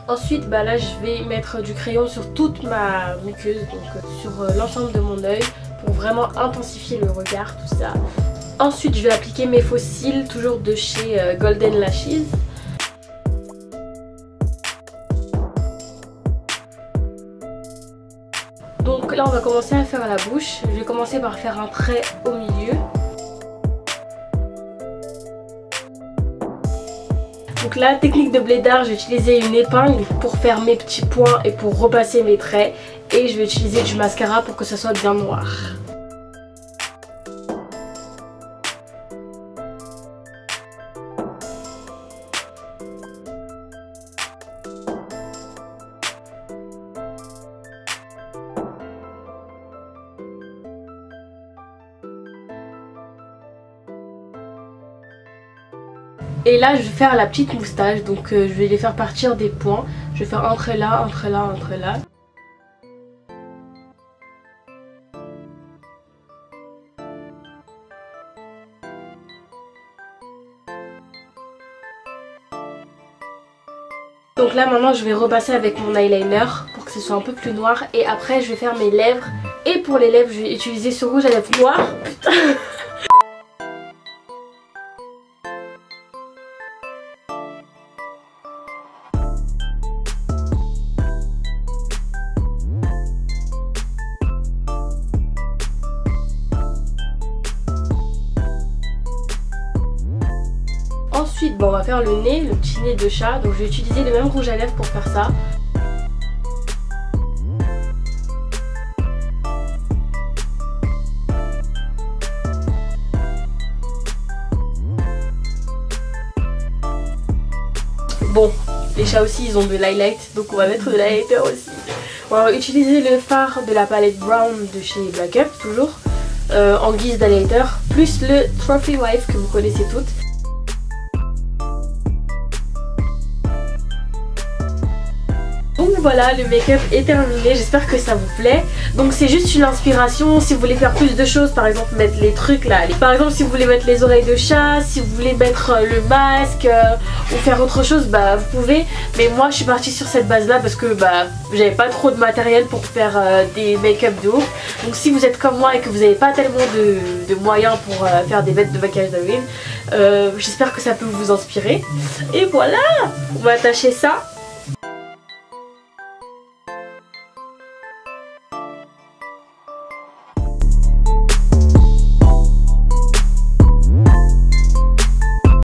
Ensuite là je vais mettre du crayon sur toute ma muqueuse, donc sur l'ensemble de mon œil pour vraiment intensifier le regard, tout ça. Ensuite je vais appliquer mes faux cils, toujours de chez Golden Lashes. Donc là on va commencer à faire la bouche. Je vais commencer par faire un trait au milieu. Donc là, technique de blédard, j'ai utilisé une épingle pour faire mes petits points et pour repasser mes traits. Et je vais utiliser du mascara pour que ça soit bien noir. Et là je vais faire la petite moustache, donc je vais les faire partir des points. Je vais faire un trait là, un trait là, un trait là. Donc là maintenant je vais repasser avec mon eyeliner pour que ce soit un peu plus noir. Et après je vais faire mes lèvres. Et pour les lèvres je vais utiliser ce rouge à lèvres noir. Putain. Ensuite on va faire le nez, le petit nez de chat. Donc je vais utiliser le même rouge à lèvres pour faire ça. Bon, les chats aussi ils ont de l'highlight, donc on va mettre de l'highlighter aussi. On va utiliser le fard de la palette Brown de chez Black Up toujours en guise d'highlighter, plus le Trophy Wife que vous connaissez toutes. Donc voilà, le make-up est terminé, j'espère que ça vous plaît. Donc c'est juste une inspiration, si vous voulez faire plus de choses, par exemple mettre les trucs là, par exemple si vous voulez mettre les oreilles de chat, si vous voulez mettre le masque ou faire autre chose, bah vous pouvez. Mais moi je suis partie sur cette base là parce que bah j'avais pas trop de matériel pour faire des make-up de ouf. Donc si vous êtes comme moi et que vous n'avez pas tellement de moyens pour faire des bêtes de maquillage d'Halloween, j'espère que ça peut vous inspirer. Et voilà, on va attacher ça.